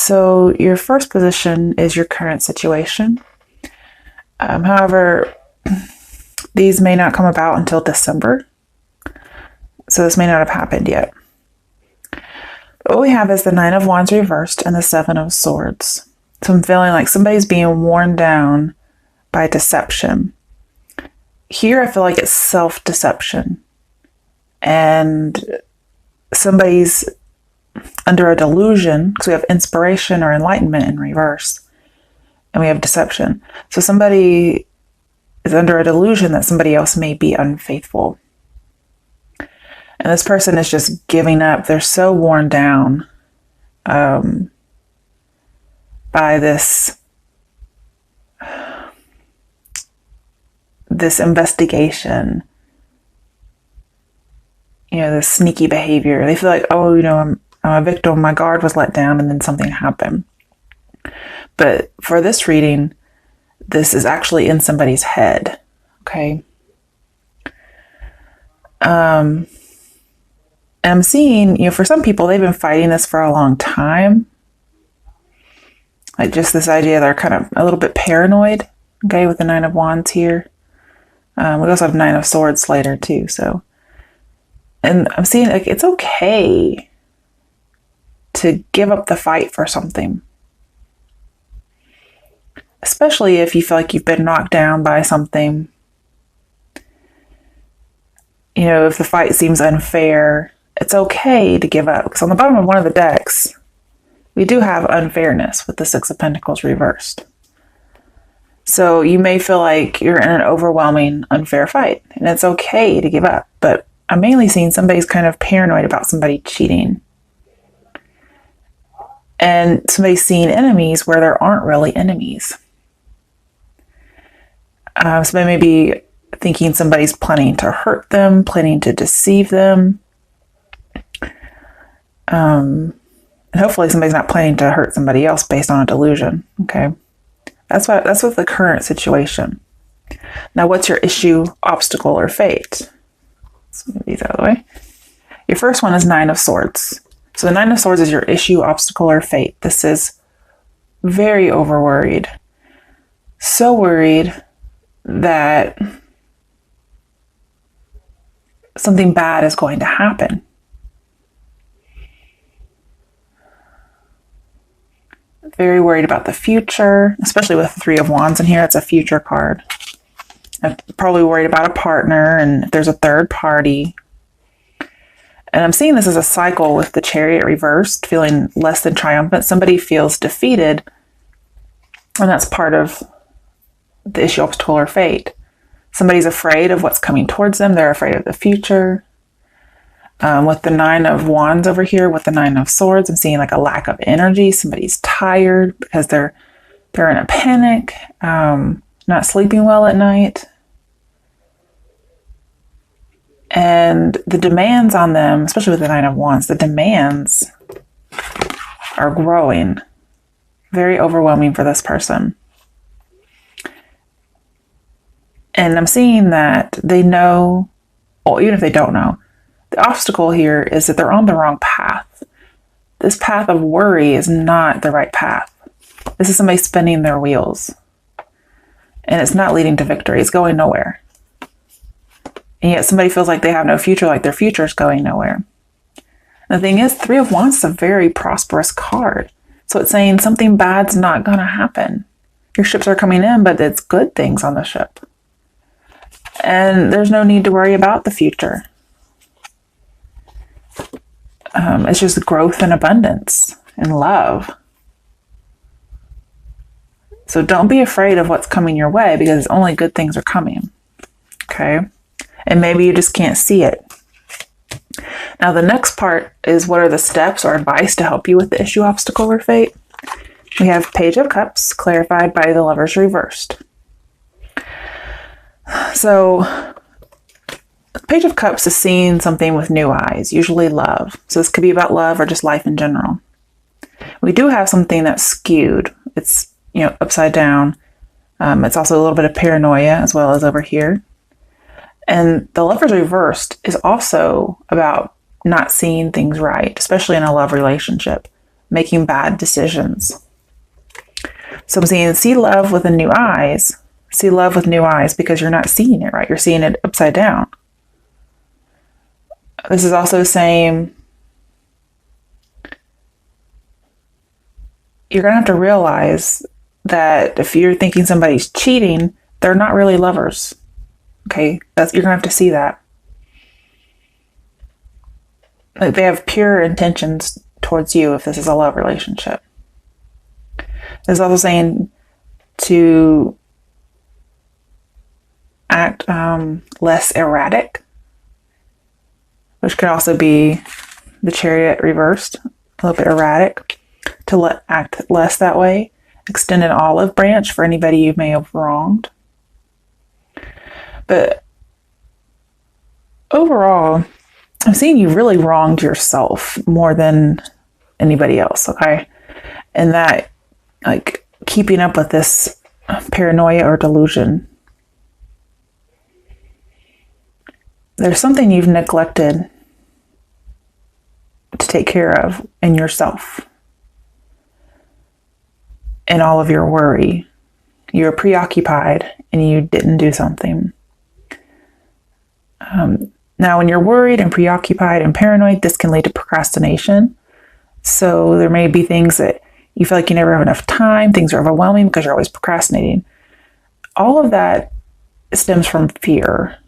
So your first position is your current situation. However, these may not come about until December. So this may not have happened yet. But what we have is the Nine of Wands reversed and the Seven of Swords. So I'm feeling like somebody's being worn down by deception. Here I feel like it's self-deception. And somebody's under a delusion, because we have inspiration or enlightenment in reverse. And we have deception. So somebody is under a delusion that somebody else may be unfaithful. And this person is just giving up. They're so worn down by this investigation. This sneaky behavior. They feel like, oh, I'm a victim. My guard was let down and then something happened. But for this reading, this is actually in somebody's head. Okay. And I'm seeing, for some people, they've been fighting this for a long time. Like just this idea they're kind of a little bit paranoid, okay, with the Nine of Wands here. We also have Nine of Swords later too, so. And I'm seeing like it's okay to give up the fight for something. Especially if you feel like you've been knocked down by something. If the fight seems unfair, it's okay to give up. Because on the bottom of one of the decks, we do have unfairness with the Six of Pentacles reversed. So you may feel like you're in an overwhelming, unfair fight. And it's okay to give up. But I'm mainly seeing somebody's kind of paranoid about somebody cheating. And somebody's seeing enemies where there aren't really enemies. Somebody may be thinking somebody's planning to hurt them, planning to deceive them. And hopefully somebody's not planning to hurt somebody else based on a delusion. Okay. That's with the current situation. Now, what's your issue, obstacle, or fate? Let's move these out of the way. Your first one is Nine of Swords. So the Nine of Swords is your issue, obstacle, or fate. This is very overworried. So worried that something bad is going to happen. Very worried about the future, especially with the Three of Wands in here. It's a future card. I'm probably worried about a partner and if there's a third party. And I'm seeing this as a cycle with the Chariot reversed, feeling less than triumphant. Somebody feels defeated, and that's part of the issue, obstacle, or fate. Somebody's afraid of what's coming towards them. They're afraid of the future. With the Nine of Wands over here, with the Nine of Swords, I'm seeing like a lack of energy. Somebody's tired because they're in a panic, not sleeping well at night. And the demands on them, especially with the Nine of Wands, the demands are growing. Very overwhelming for this person. And I'm seeing that they know, or even if they don't know, the obstacle here is that they're on the wrong path. This path of worry is not the right path. This is somebody spinning their wheels. And it's not leading to victory. It's going nowhere. And yet somebody feels like they have no future, like their future is going nowhere. And the thing is, Three of Wands is a very prosperous card. So it's saying something bad's not going to happen. Your ships are coming in, but it's good things on the ship. And there's no need to worry about the future. It's just growth and abundance and love. So don't be afraid of what's coming your way, because only good things are coming. Okay? And maybe you just can't see it. Now the next part is, what are the steps or advice to help you with the issue, obstacle, or fate? We have Page of Cups clarified by the Lovers reversed. So Page of Cups is seeing something with new eyes, usually love. So this could be about love or just life in general. We do have something that's skewed. It's, upside down. It's also a little bit of paranoia as well as over here. And the Lovers reversed is also about not seeing things right, especially in a love relationship. making bad decisions. So I'm seeing see love with new eyes. See love with new eyes because you're not seeing it right. You're seeing it upside down. This is also saying you're going to have to realize that if you're thinking somebody's cheating, they're not really lovers. Okay, you're going to have to see that. Like they have pure intentions towards you if this is a love relationship. It's also saying to act less erratic, which could also be the Chariot reversed, a little bit erratic, to act less that way. Extend an olive branch for anybody you may have wronged. But overall, I'm seeing you really wronged yourself more than anybody else, okay? And that, like, keeping up with this paranoia or delusion. There's something you've neglected to take care of in yourself. In all of your worry. You were preoccupied and you didn't do something. Now, when you're worried and preoccupied and paranoid, this can lead to procrastination. So there may be things that you feel like you never have enough time. Things are overwhelming because you're always procrastinating. All of that stems from fear.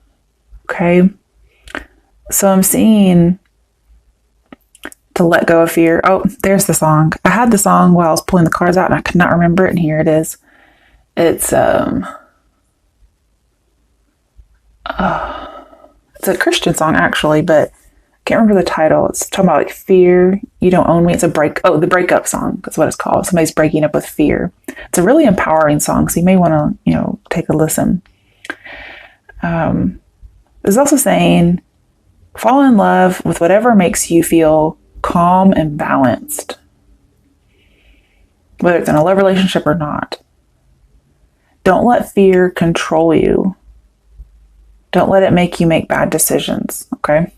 Okay? So I'm seeing to let go of fear. Oh, there's the song. I had the song while I was pulling the cards out and I could not remember it. And here it is. It's a Christian song actually, but I can't remember the title. It's talking about like fear. You don't own me. It's the breakup song. That's what it's called. Somebody's breaking up with fear. It's a really empowering song. So you may want to, take a listen. It's also saying, fall in love with whatever makes you feel calm and balanced, whether it's in a love relationship or not. Don't let fear control you. Don't let it make you make bad decisions, okay?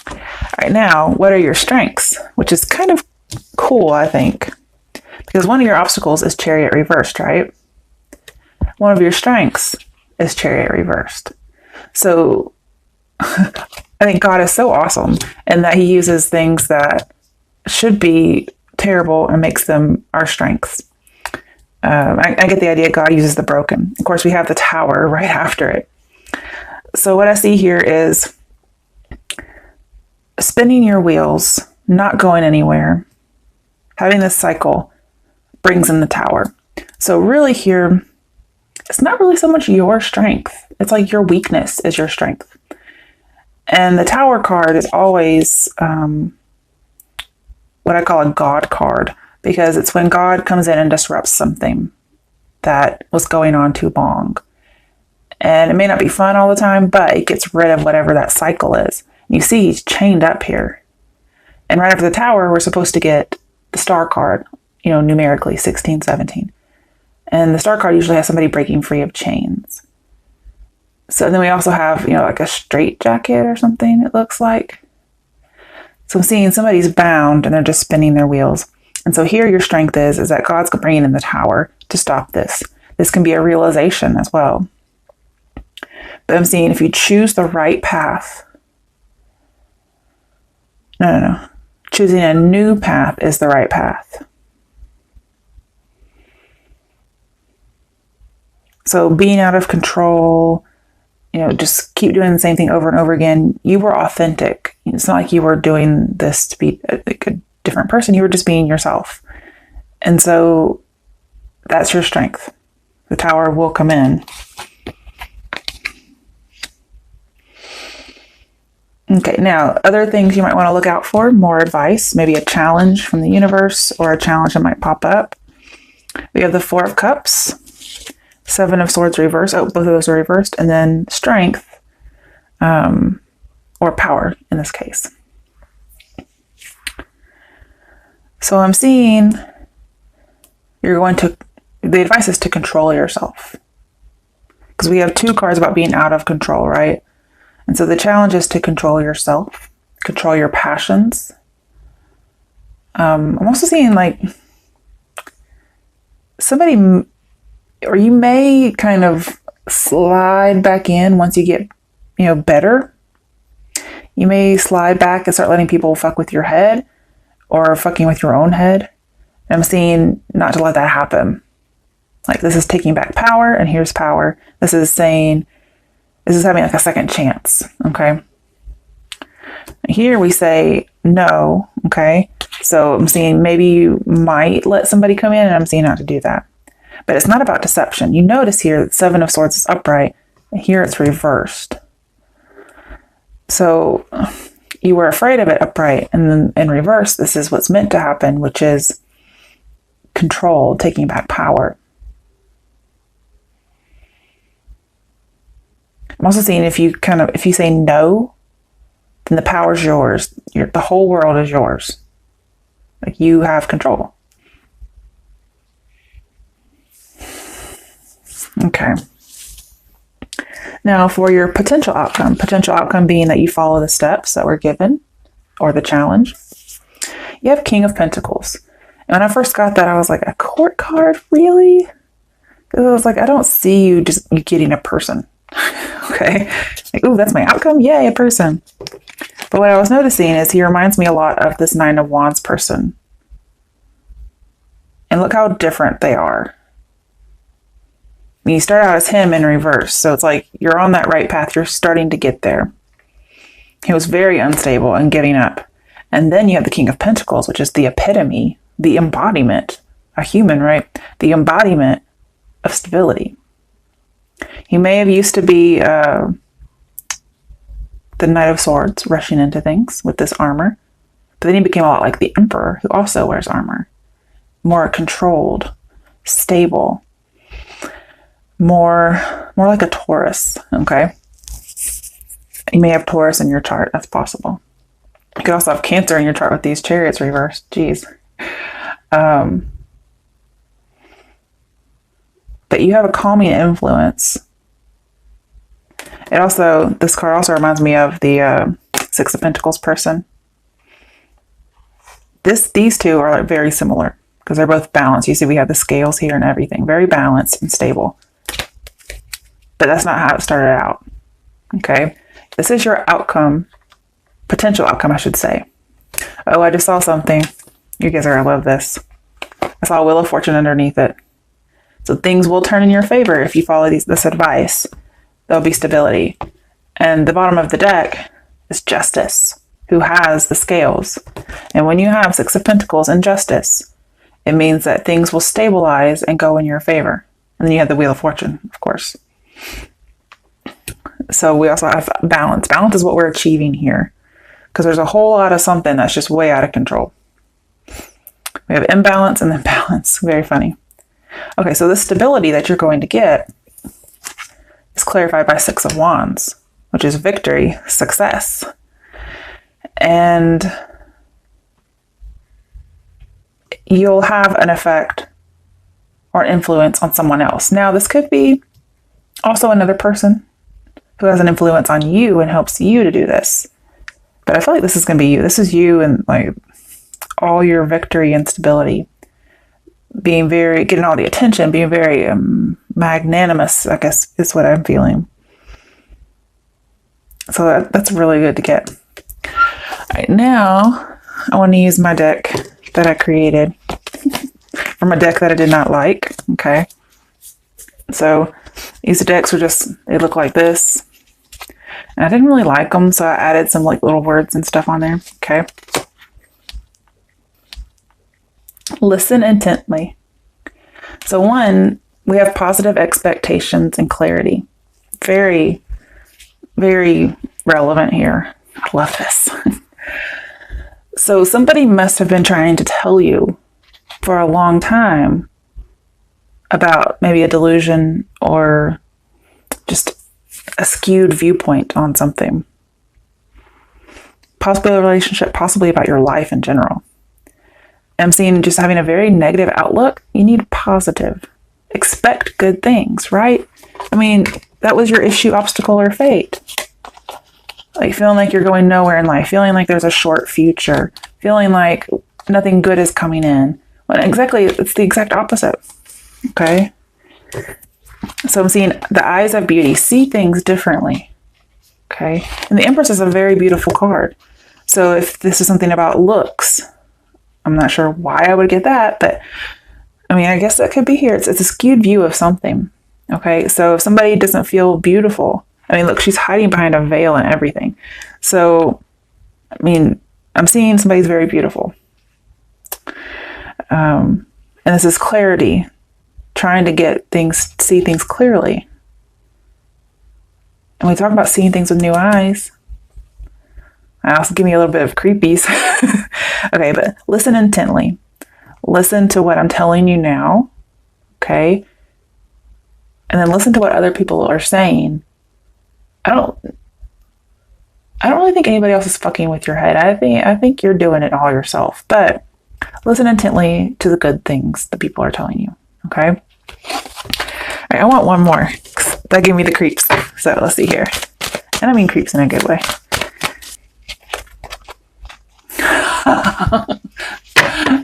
All right, now, what are your strengths? Which is kind of cool, I think, because one of your obstacles is Chariot reversed, right? One of your strengths is Chariot reversed. So I think God is so awesome in that he uses things that should be terrible and makes them our strengths. I get the idea God uses the broken. Of course, we have the Tower right after it. So what I see here is spinning your wheels, not going anywhere. Having this cycle brings in the Tower. So really here, it's not really so much your strength. It's like your weakness is your strength. And the Tower card is always what I call a God card, because it's when God comes in and disrupts something that was going on too long. And it may not be fun all the time, but it gets rid of whatever that cycle is. And you see he's chained up here. And right after the Tower, we're supposed to get the Star card, numerically 16, 17. And the Star card usually has somebody breaking free of chains. So then we also have, like a straight jacket or something, it looks like. So I'm seeing somebody's bound and they're just spinning their wheels. And so here your strength is that God's bringing in the Tower to stop this. This can be a realization as well. But I'm seeing if you choose the right path. No. Choosing a new path is the right path. So being out of control, just keep doing the same thing over and over again. You were authentic. It's not like you were doing this to be a different person. You were just being yourself. And so that's your strength. The Tower will come in. Okay, now other things you might want to look out for, more advice, maybe a challenge from the universe or a challenge that might pop up. We have the Four of Cups, Seven of Swords reversed. Oh, both of those are reversed. And then Strength, or Power in this case. So I'm seeing the advice is to control yourself. Because we have two cards about being out of control, right? And so the challenge is to control yourself, control your passions, I'm also seeing like somebody, or you may kind of slide back in once you get, better. You may slide back and start letting people fuck with your head or fucking with your own head. And I'm seeing not to let that happen. Like, this is taking back power, and here's power. This is saying, this is having like a second chance, okay? Here we say no, okay? So I'm seeing maybe you might let somebody come in, and I'm seeing not to do that. But it's not about deception. You notice here that Seven of Swords is upright, and here it's reversed. So you were afraid of it upright, and then in reverse, this is what's meant to happen, which is control, taking back power. I'm also seeing if you say no, then the power's yours. The whole world is yours. Like, you have control. Okay. Now for your potential outcome being that you follow the steps that were given, or the challenge. You have King of Pentacles. And when I first got that, I was like, a court card? Really? Because I was like, I don't see you getting a person. Okay. Like, ooh, that's my outcome? Yay, a person. But what I was noticing is he reminds me a lot of this Nine of Wands person. And look how different they are. I mean, you start out as him in reverse. So it's like you're on that right path. You're starting to get there. He was very unstable and giving up. And then you have the King of Pentacles, which is the epitome, the embodiment, a human, right? The embodiment of stability. He may have used to be the Knight of Swords, rushing into things with this armor. But then he became a lot like the Emperor, who also wears armor. More controlled, stable, more like a Taurus, okay? You may have Taurus in your chart. That's possible. You could also have Cancer in your chart with these Chariots reversed. Jeez. But you have a calming influence. This card also reminds me of the Six of Pentacles person. These two are very similar because they're both balanced. You see we have the scales here and everything. Very balanced and stable. But that's not how it started out. Okay? This is your outcome. Potential outcome, I should say. Oh, I just saw something. You guys are going to love this. I saw a Wheel of Fortune underneath it. So things will turn in your favor if you follow this advice. There'll be stability. And the bottom of the deck is Justice, who has the scales. And when you have Six of Pentacles and Justice, it means that things will stabilize and go in your favor. And then you have the Wheel of Fortune, of course. So we also have balance. Balance is what we're achieving here. Because there's a whole lot of something that's just way out of control. We have imbalance and then balance. Very funny. Okay, so the stability that you're going to get is clarified by Six of Wands, which is victory, success. And you'll have an effect or influence on someone else. Now, this could be also another person who has an influence on you and helps you to do this. But I feel like this is going to be you. This is you and like all your victory and stability. Getting all the attention, being very magnanimous, I guess is what I'm feeling. So that's really good to get. All right, now I want to use my deck that I created from a deck that I did not like. Okay. So these decks they look like this. And I didn't really like them, so I added some like little words and stuff on there. Okay. Listen intently. So one, we have positive expectations and clarity. Very, very relevant here. I love this. So somebody must have been trying to tell you for a long time about maybe a delusion or just a skewed viewpoint on something. Possibly a relationship, possibly about your life in general. I'm seeing just having a very negative outlook. You need positive. Expect good things, right? I mean, that was your issue, obstacle, or fate. Like feeling like you're going nowhere in life, feeling like there's a short future, feeling like nothing good is coming in. When exactly, it's the exact opposite. Okay. So I'm seeing the eyes of beauty, see things differently. Okay. And the Empress is a very beautiful card. So if this is something about looks, I'm not sure why I would get that, but I mean, I guess that could be here. It's a skewed view of something. Okay. So if somebody doesn't feel beautiful, I mean, look, she's hiding behind a veil and everything. So, I mean, I'm seeing somebody's very beautiful. And this is clarity, trying to get things, see things clearly. And we talk about seeing things with new eyes. I also give me a little bit of creepies. Okay, but listen intently. Listen to what I'm telling you now. Okay. And then listen to what other people are saying. I don't really think anybody else is fucking with your head. I think you're doing it all yourself. But listen intently to the good things that people are telling you. Okay. All right, I want one more. That gave me the creeps. So let's see here. And I mean creeps in a good way.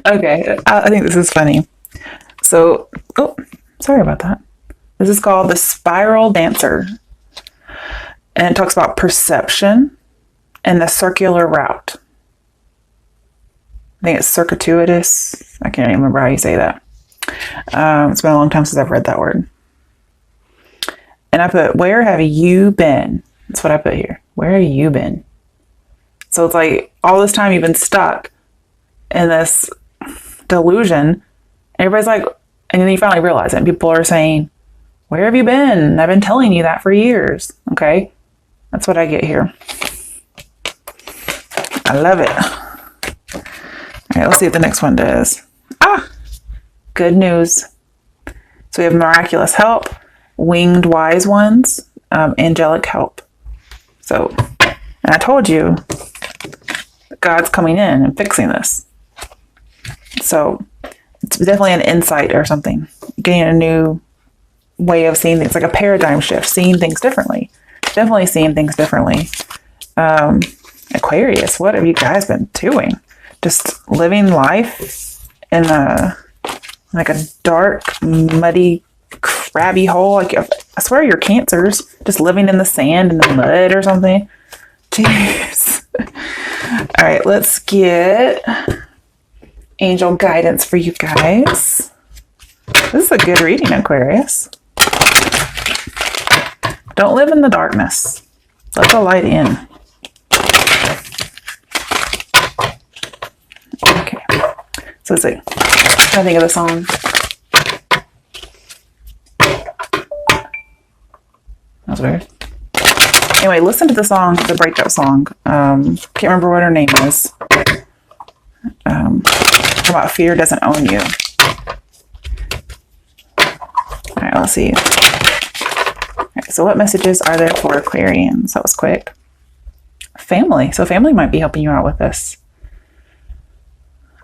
Okay, I think this is funny. So, oh, sorry about that. This is called the Spiral Dancer. And it talks about perception and the circular route. I think it's circuitous. I can't even remember how you say that. It's been a long time since I've read that word. And I put, where have you been? That's what I put here. Where have you been? So it's like all this time you've been stuck in this delusion. Everybody's like, and then you finally realize it. And people are saying, where have you been? I've been telling you that for years. Okay. That's what I get here. I love it. All right, let's see what the next one does. Good news. So we have miraculous help, winged wise ones, angelic help. So, and I told you, God's coming in and fixing this. So it's definitely an insight or something. Getting a new way of seeing things, like a paradigm shift, seeing things differently. Definitely seeing things differently. Aquarius, what have you guys been doing? Just living life in like a dark, muddy, crabby hole. Like, I swear you're Cancers, just living in the sand and the mud or something. Jeez. All right, let's get angel guidance for you guys. This is a good reading, Aquarius. Don't live in the darkness. Let the light in. Okay. So let's see. I'm trying to think of the song. That was weird. Anyway, listen to the song, the breakup song. Can't remember what her name is. About fear doesn't own you. All right, let's see. Okay, so what messages are there for Aquarians? That was quick. Family. So family might be helping you out with this.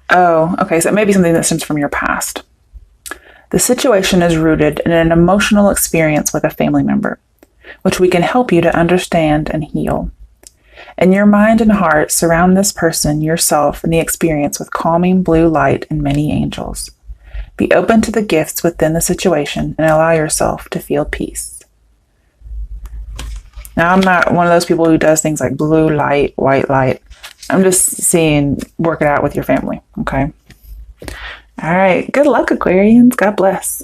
Oh, okay. So it may be something that stems from your past. The situation is rooted in an emotional experience with a family member, which we can help you to understand and heal. In your mind and heart, surround this person, yourself, and the experience with calming blue light and many angels. Be open to the gifts within the situation and allow yourself to feel peace. Now, I'm not one of those people who does things like blue light, white light. I'm just seeing, work it out with your family, okay? All right. Good luck, Aquarians. God bless.